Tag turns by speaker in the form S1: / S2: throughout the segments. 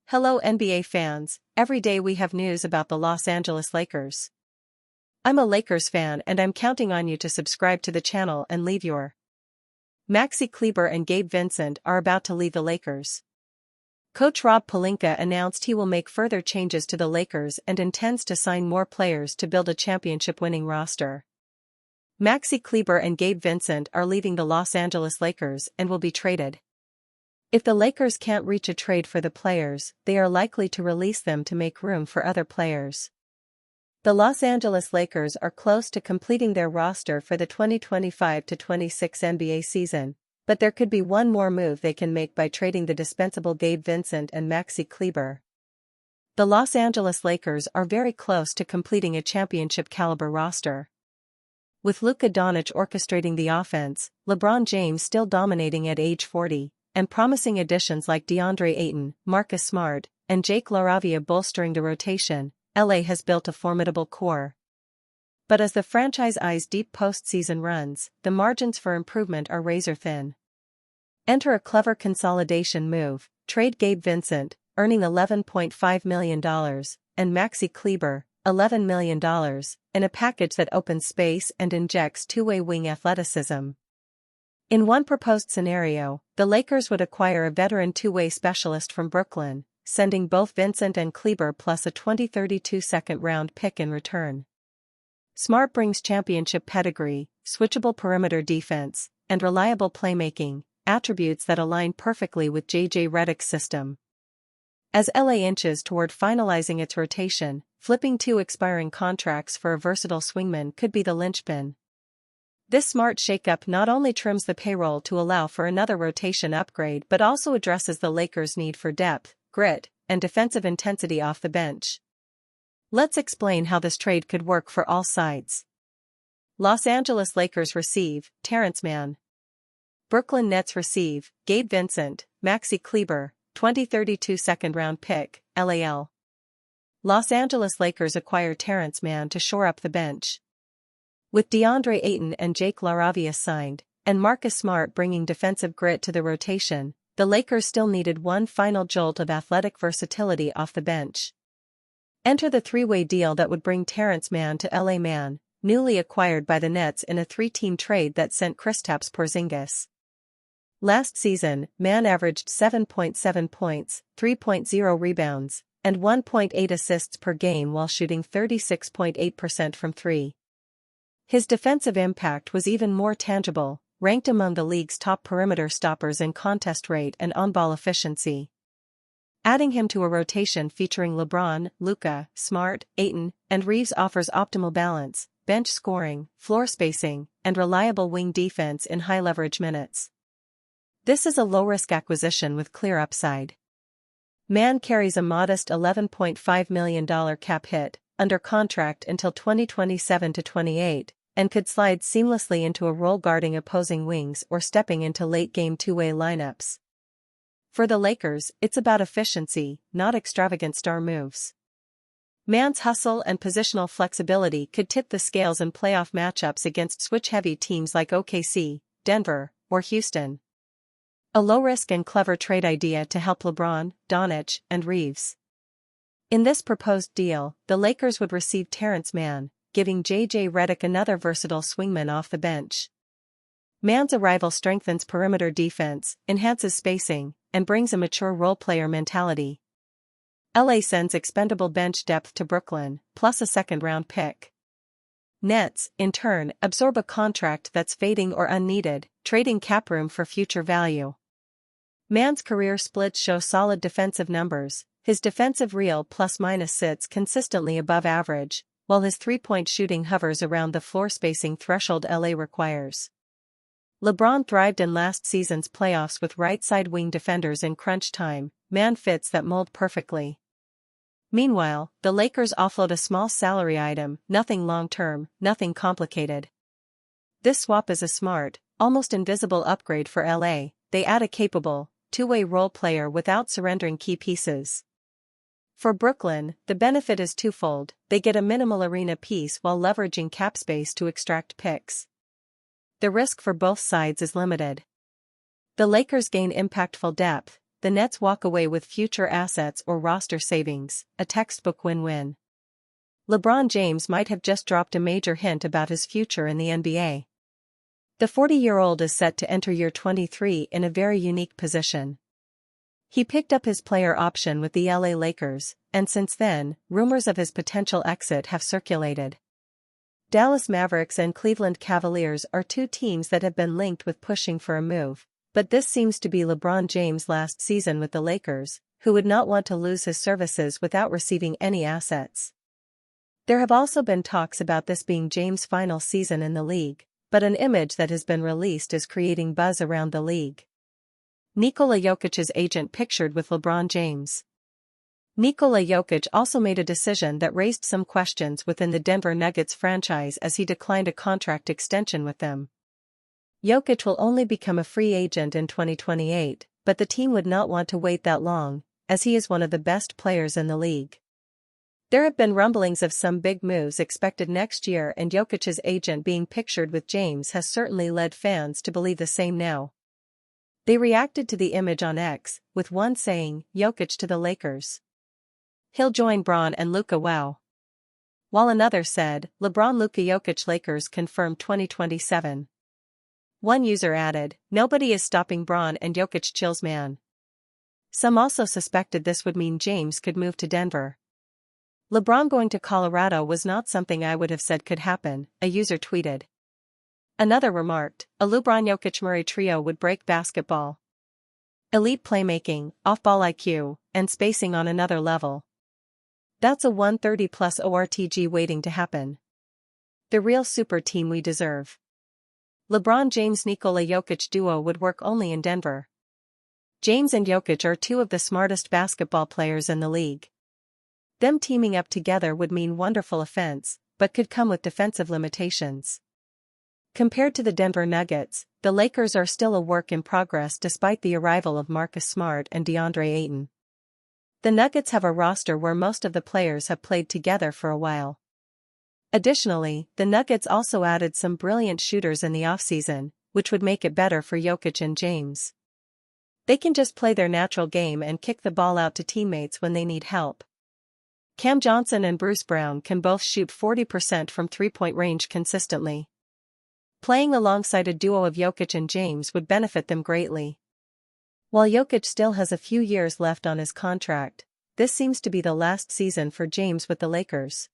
S1: Hello NBA fans, every day we have news about the Los Angeles Lakers. I'm a Lakers fan and I'm counting on you to subscribe to the channel and leave your. Maxi Kleber and Gabe Vincent are about to leave the Lakers. Coach Rob Pelinka announced he will make further changes to the Lakers and intends to sign more players to build a championship-winning roster. Maxi Kleber and Gabe Vincent are leaving the Los Angeles Lakers and will be traded. If the Lakers can't reach a trade for the players, they are likely to release them to make room for other players. The Los Angeles Lakers are close to completing their roster for the 2025-26 NBA season, but there could be one more move they can make by trading the dispensable Gabe Vincent and Maxi Kleber. The Los Angeles Lakers are very close to completing a championship-caliber roster. With Luka Doncic orchestrating the offense, LeBron James still dominating at age 40, and promising additions like DeAndre Ayton, Marcus Smart, and Jake LaRavia bolstering the rotation, LA has built a formidable core. But as the franchise eyes deep postseason runs, the margins for improvement are razor-thin. Enter a clever consolidation move: trade Gabe Vincent, earning $11.5 million, and Maxi Kleber, $11 million, in a package that opens space and injects two-way wing athleticism. In one proposed scenario, the Lakers would acquire a veteran two-way specialist from Brooklyn, sending both Vincent and Kleber plus a 2032 second-round pick in return. Smart brings championship pedigree, switchable perimeter defense, and reliable playmaking, attributes that align perfectly with J.J. Redick's system. As LA inches toward finalizing its rotation, flipping two expiring contracts for a versatile swingman could be the linchpin. This smart shakeup not only trims the payroll to allow for another rotation upgrade but also addresses the Lakers' need for depth, grit, and defensive intensity off the bench. Let's explain how this trade could work for all sides. Los Angeles Lakers receive Terrence Mann. Brooklyn Nets receive Gabe Vincent, Maxi Kleber, 2032 second-round pick, LAL. Los Angeles Lakers acquire Terrence Mann to shore up the bench. With DeAndre Ayton and Jake LaRavia signed, and Marcus Smart bringing defensive grit to the rotation, the Lakers still needed one final jolt of athletic versatility off the bench. Enter the three-way deal that would bring Terrence Mann to LA. Mann, newly acquired by the Nets in a three-team trade that sent Kristaps Porzingis. Last season, Mann averaged 7.7 points, 3.0 rebounds, and 1.8 assists per game while shooting 36.8% from three. His defensive impact was even more tangible, ranked among the league's top perimeter stoppers in contest rate and on-ball efficiency. Adding him to a rotation featuring LeBron, Luka, Smart, Ayton, and Reeves offers optimal balance, bench scoring, floor spacing, and reliable wing defense in high-leverage minutes. This is a low-risk acquisition with clear upside. Mann carries a modest $11.5 million cap hit, under contract until 2027-28, and could slide seamlessly into a role guarding opposing wings or stepping into late-game two-way lineups. For the Lakers, it's about efficiency, not extravagant star moves. Mann's hustle and positional flexibility could tip the scales in playoff matchups against switch-heavy teams like OKC, Denver, or Houston. A low-risk and clever trade idea to help LeBron, Doncic, and Reeves. In this proposed deal, the Lakers would receive Terrence Mann, giving J.J. Redick another versatile swingman off the bench. Mann's arrival strengthens perimeter defense, enhances spacing, and brings a mature role-player mentality. LA sends expendable bench depth to Brooklyn, plus a second-round pick. Nets, in turn, absorb a contract that's fading or unneeded, trading cap room for future value. Mann's career splits show solid defensive numbers. His defensive real plus-minus sits consistently above average, while his three-point shooting hovers around the floor spacing threshold LA requires. LeBron thrived in last season's playoffs with right-side wing defenders in crunch time. Mann fits that mold perfectly. Meanwhile, the Lakers offload a small salary item, nothing long-term, nothing complicated. This swap is a smart, almost invisible upgrade for LA. They add a capable, two-way role player without surrendering key pieces. For Brooklyn, the benefit is twofold: they get a minimal arena piece while leveraging cap space to extract picks. the risk for both sides is limited. The Lakers gain impactful depth, the Nets walk away with future assets or roster savings, a textbook win-win. LeBron James might have just dropped a major hint about his future in the NBA. The 40-year-old is set to enter year 23 in a very unique position. He picked up his player option with the LA Lakers, and since then, rumors of his potential exit have circulated. Dallas Mavericks and Cleveland Cavaliers are two teams that have been linked with pushing for a move, but this seems to be LeBron James' last season with the Lakers, who would not want to lose his services without receiving any assets. There have also been talks about this being James' final season in the league, but an image that has been released is creating buzz around the league. Nikola Jokic's agent pictured with LeBron James. Nikola Jokic also made a decision that raised some questions within the Denver Nuggets franchise as he declined a contract extension with them. Jokic will only become a free agent in 2028, but the team would not want to wait that long, as he is one of the best players in the league. There have been rumblings of some big moves expected next year, and Jokic's agent being pictured with James has certainly led fans to believe the same now. They reacted to the image on X, with one saying, "Jokic to the Lakers. He'll join Bron and Luka, wow." While another said, "LeBron Luka Jokic Lakers confirmed 2027. One user added, "Nobody is stopping Bron and Jokic, chills man." Some also suspected this would mean James could move to Denver. "LeBron going to Colorado was not something I would have said could happen," a user tweeted. Another remarked, "A LeBron Jokic Murray trio would break basketball. Elite playmaking, off-ball IQ, and spacing on another level. That's a 130-plus ORTG waiting to happen. The real super team we deserve." LeBron James-Nikola Jokic duo would work only in Denver. James and Jokic are two of the smartest basketball players in the league. Them teaming up together would mean wonderful offense, but could come with defensive limitations. Compared to the Denver Nuggets, the Lakers are still a work in progress despite the arrival of Marcus Smart and DeAndre Ayton. The Nuggets have a roster where most of the players have played together for a while. Additionally, the Nuggets also added some brilliant shooters in the offseason, which would make it better for Jokic and James. They can just play their natural game and kick the ball out to teammates when they need help. Cam Johnson and Bruce Brown can both shoot 40% from three-point range consistently. Playing alongside a duo of Jokic and James would benefit them greatly. While Jokic still has a few years left on his contract, this seems to be the last season for James with the Lakers.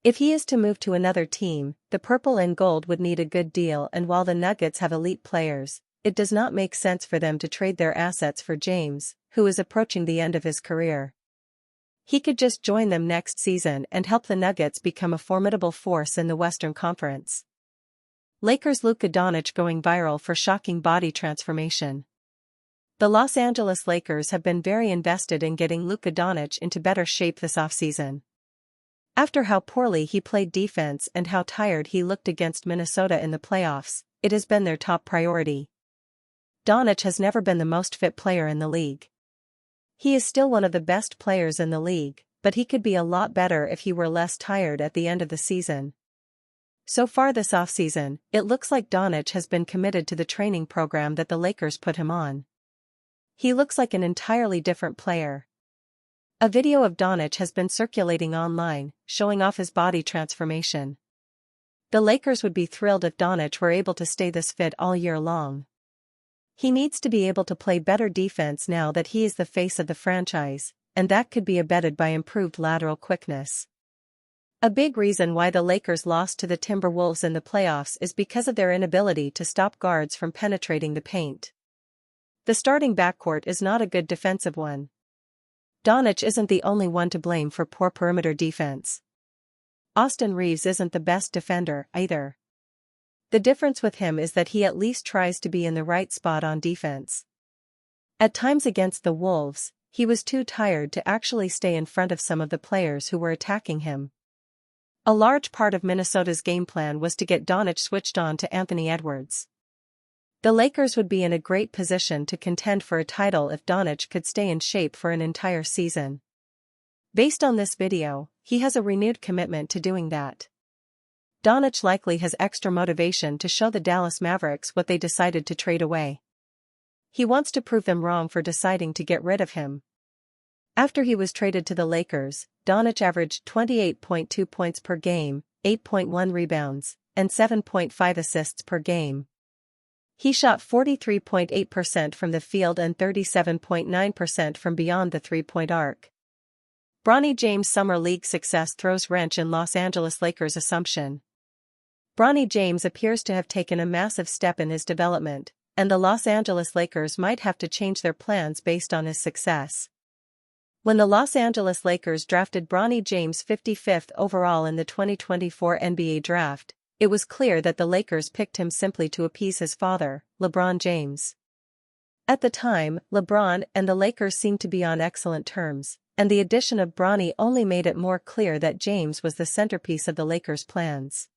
S1: If he is to move to another team, the purple and gold would need a good deal, and while the Nuggets have elite players, it does not make sense for them to trade their assets for James, who is approaching the end of his career. He could just join them next season and help the Nuggets become a formidable force in the Western Conference. Lakers Luka Doncic going viral for shocking body transformation. The Los Angeles Lakers have been very invested in getting Luka Doncic into better shape this offseason. After how poorly he played defense and how tired he looked against Minnesota in the playoffs, it has been their top priority. Doncic has never been the most fit player in the league. He is still one of the best players in the league, but he could be a lot better if he were less tired at the end of the season. So far this offseason, it looks like Doncic has been committed to the training program that the Lakers put him on. He looks like an entirely different player. A video of Doncic has been circulating online, showing off his body transformation. The Lakers would be thrilled if Doncic were able to stay this fit all year long. He needs to be able to play better defense now that he is the face of the franchise, and that could be abetted by improved lateral quickness. A big reason why the Lakers lost to the Timberwolves in the playoffs is because of their inability to stop guards from penetrating the paint. The starting backcourt is not a good defensive one. Doncic isn't the only one to blame for poor perimeter defense. Austin Reeves isn't the best defender, either. The difference with him is that he at least tries to be in the right spot on defense. At times against the Wolves, he was too tired to actually stay in front of some of the players who were attacking him. A large part of Minnesota's game plan was to get Doncic switched on to Anthony Edwards. The Lakers would be in a great position to contend for a title if Doncic could stay in shape for an entire season. Based on this video, he has a renewed commitment to doing that. Doncic likely has extra motivation to show the Dallas Mavericks what they decided to trade away. He wants to prove them wrong for deciding to get rid of him. After he was traded to the Lakers, Doncic averaged 28.2 points per game, 8.1 rebounds, and 7.5 assists per game. He shot 43.8% from the field and 37.9% from beyond the three-point arc. Bronny James' Summer League success throws wrench in Los Angeles Lakers' assumption. Bronny James appears to have taken a massive step in his development, and the Los Angeles Lakers might have to change their plans based on his success. When the Los Angeles Lakers drafted Bronny James 55th overall in the 2024 NBA Draft, it was clear that the Lakers picked him simply to appease his father, LeBron James. At the time, LeBron and the Lakers seemed to be on excellent terms, and the addition of Bronny only made it more clear that James was the centerpiece of the Lakers' plans.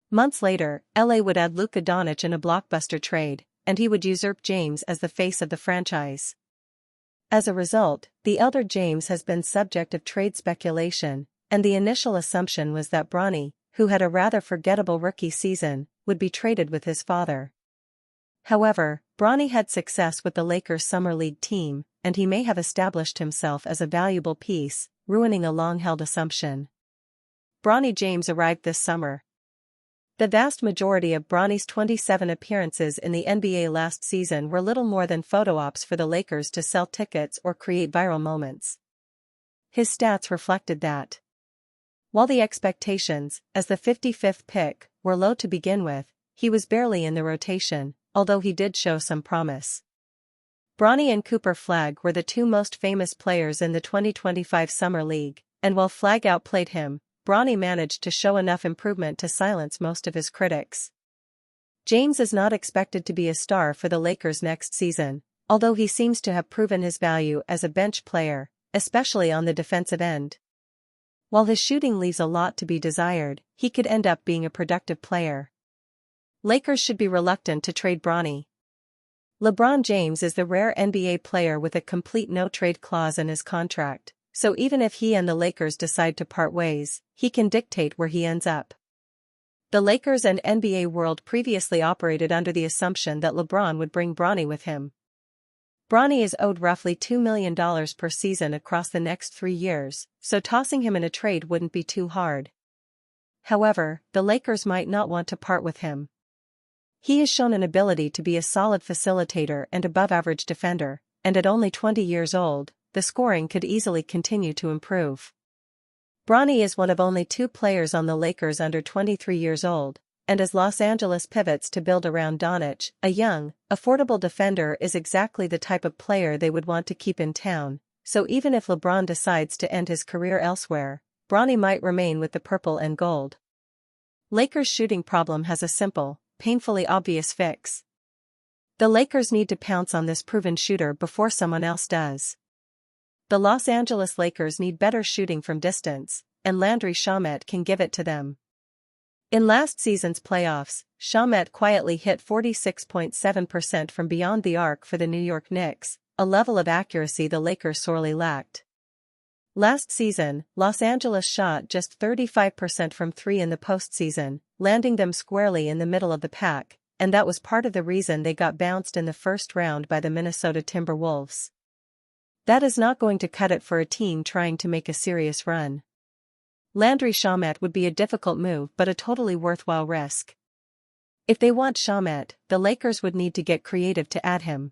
S1: Months later, LA would add Luka Doncic in a blockbuster trade, and he would usurp James as the face of the franchise. As a result, the elder James has been subject of trade speculation, and the initial assumption was that Bronny, who had a rather forgettable rookie season, would be traded with his father. However, Bronny had success with the Lakers' Summer League team, and he may have established himself as a valuable piece, ruining a long-held assumption. Bronny James arrived this summer. The vast majority of Bronny's 27 appearances in the NBA last season were little more than photo ops for the Lakers to sell tickets or create viral moments. His stats reflected that. While the expectations, as the 55th pick, were low to begin with, he was barely in the rotation, although he did show some promise. Bronny and Cooper Flagg were the two most famous players in the 2025 Summer League, and while Flagg outplayed him, Bronny managed to show enough improvement to silence most of his critics. James is not expected to be a star for the Lakers next season, although he seems to have proven his value as a bench player, especially on the defensive end. While his shooting leaves a lot to be desired, he could end up being a productive player. Lakers should be reluctant to trade Bronny. LeBron James is the rare NBA player with a complete no-trade clause in his contract, so even if he and the Lakers decide to part ways, he can dictate where he ends up. The Lakers and NBA world previously operated under the assumption that LeBron would bring Bronny with him. Bronny is owed roughly $2 million per season across the next 3 years, so tossing him in a trade wouldn't be too hard. However, the Lakers might not want to part with him. He has shown an ability to be a solid facilitator and above-average defender, and at only 20 years old, the scoring could easily continue to improve. Bronny is one of only 2 players on the Lakers under 23 years old, and as Los Angeles pivots to build around Doncic, a young, affordable defender is exactly the type of player they would want to keep in town, so even if LeBron decides to end his career elsewhere, Bronny might remain with the purple and gold. Lakers' shooting problem has a simple, painfully obvious fix. The Lakers need to pounce on this proven shooter before someone else does. The Los Angeles Lakers need better shooting from distance, and Landry Shamet can give it to them. In last season's playoffs, Shamet quietly hit 46.7% from beyond the arc for the New York Knicks, a level of accuracy the Lakers sorely lacked. Last season, Los Angeles shot just 35% from 3 in the postseason, landing them squarely in the middle of the pack, and that was part of the reason they got bounced in the first round by the Minnesota Timberwolves. That is not going to cut it for a team trying to make a serious run. Landry Shamet would be a difficult move but a totally worthwhile risk. If they want Shamet, the Lakers would need to get creative to add him.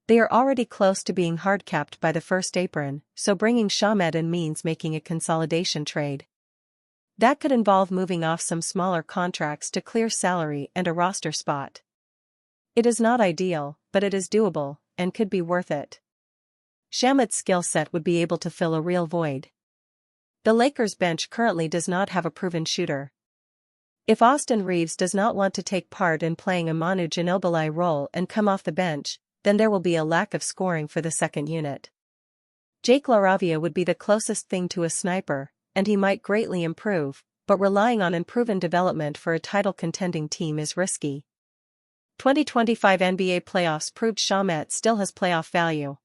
S1: They are already close to being hard-capped by the first apron, so bringing Shamet in means making a consolidation trade. That could involve moving off some smaller contracts to clear salary and a roster spot. It is not ideal, but it is doable, and could be worth it. Shamet's skill set would be able to fill a real void. The Lakers bench currently does not have a proven shooter. If Austin Reeves does not want to take part in playing a Manu Ginobili role and come off the bench, then there will be a lack of scoring for the second unit. Jake LaRavia would be the closest thing to a sniper, and he might greatly improve, but relying on unproven development for a title-contending team is risky. 2025 NBA playoffs proved Shamet still has playoff value.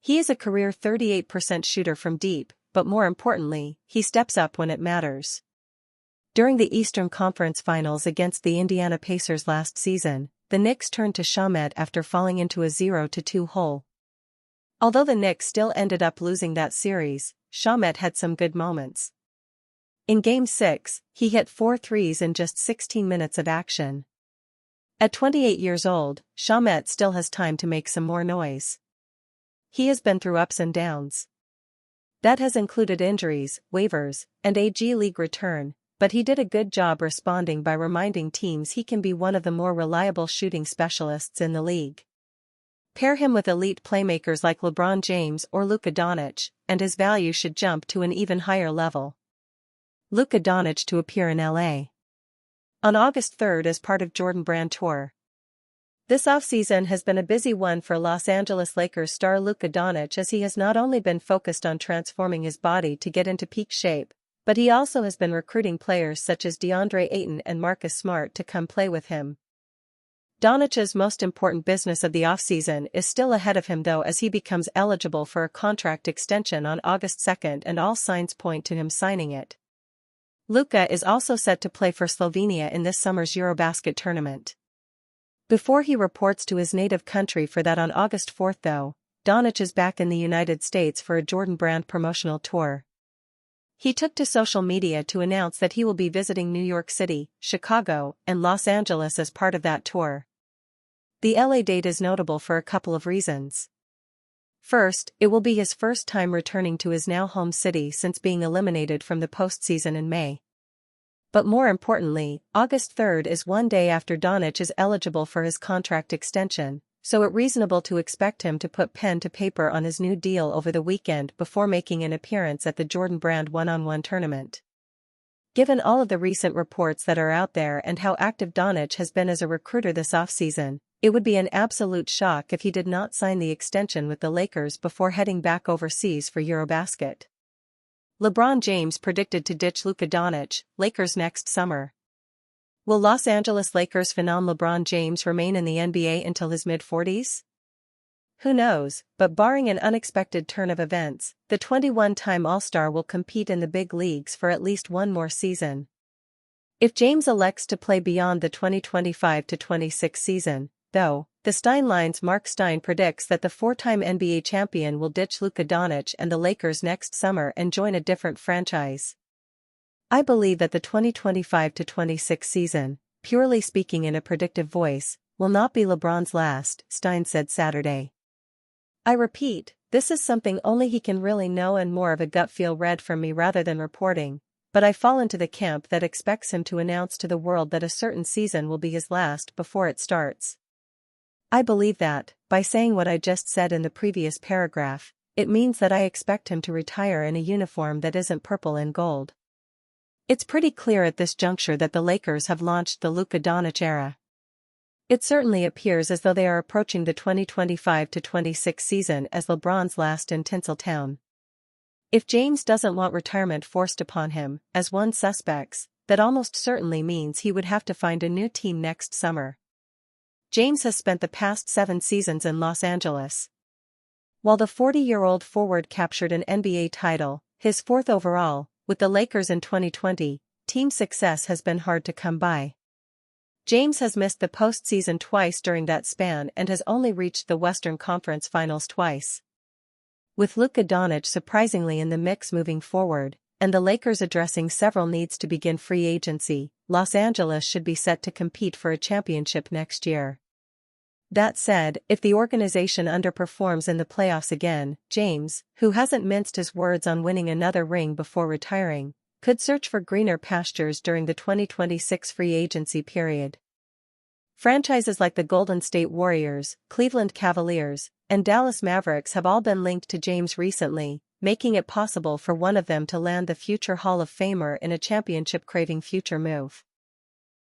S1: He is a career 38% shooter from deep, but more importantly, he steps up when it matters. During the Eastern Conference Finals against the Indiana Pacers last season, the Knicks turned to Shamet after falling into a 0-2 hole. Although the Knicks still ended up losing that series, Shamet had some good moments. In Game 6, he hit 4 threes in just 16 minutes of action. At 28 years old, Shamet still has time to make some more noise. He has been through ups and downs. That has included injuries, waivers, and a G League return, but he did a good job responding by reminding teams he can be one of the more reliable shooting specialists in the league. Pair him with elite playmakers like LeBron James or Luka Doncic, and his value should jump to an even higher level. Luka Doncic to appear in LA on August 3rd as part of Jordan Brand Tour. This offseason has been a busy one for Los Angeles Lakers star Luka Doncic, as he has not only been focused on transforming his body to get into peak shape, but he also has been recruiting players such as DeAndre Ayton and Marcus Smart to come play with him. Doncic's most important business of the offseason is still ahead of him though, as he becomes eligible for a contract extension on August 2nd and all signs point to him signing it. Luka is also set to play for Slovenia in this summer's Eurobasket tournament. Before he reports to his native country for that on August 4th though, Doncic is back in the United States for a Jordan Brand promotional tour. He took to social media to announce that he will be visiting New York City, Chicago, and Los Angeles as part of that tour. The LA date is notable for a couple of reasons. First, it will be his first time returning to his now home city since being eliminated from the postseason in May. But more importantly, August 3rd is one day after Doncic is eligible for his contract extension, so it's reasonable to expect him to put pen to paper on his new deal over the weekend before making an appearance at the Jordan Brand one-on-one tournament. Given all of the recent reports that are out there and how active Doncic has been as a recruiter this offseason, it would be an absolute shock if he did not sign the extension with the Lakers before heading back overseas for Eurobasket. LeBron James predicted to ditch Luka Doncic, Lakers next summer. Will Los Angeles Lakers phenom LeBron James remain in the NBA until his mid-40s? Who knows, but barring an unexpected turn of events, the 21-time All-Star will compete in the big leagues for at least one more season. If James elects to play beyond the 2025-26 season, though, the Stein Line's Mark Stein predicts that the four-time NBA champion will ditch Luka Doncic and the Lakers next summer and join a different franchise. I believe that the 2025-26 season, purely speaking in a predictive voice, will not be LeBron's last, Stein said Saturday. I repeat, this is something only he can really know and more of a gut feel read from me rather than reporting, but I fall into the camp that expects him to announce to the world that a certain season will be his last before it starts. I believe that, by saying what I just said in the previous paragraph, it means that I expect him to retire in a uniform that isn't purple and gold. It's pretty clear at this juncture that the Lakers have launched the Luka Doncic era. It certainly appears as though they are approaching the 2025-26 season as LeBron's last in Tinseltown. If James doesn't want retirement forced upon him, as one suspects, that almost certainly means he would have to find a new team next summer. James has spent the past 7 seasons in Los Angeles. While the 40-year-old forward captured an NBA title, his 4th overall, with the Lakers in 2020, team success has been hard to come by. James has missed the postseason twice during that span and has only reached the Western Conference Finals twice. With Luka Doncic surprisingly in the mix moving forward, and the Lakers addressing several needs to begin free agency, Los Angeles should be set to compete for a championship next year. That said, if the organization underperforms in the playoffs again, James, who hasn't minced his words on winning another ring before retiring, could search for greener pastures during the 2026 free agency period. Franchises like the Golden State Warriors, Cleveland Cavaliers, and Dallas Mavericks have all been linked to James recently, making it possible for one of them to land the future Hall of Famer in a championship-craving future move.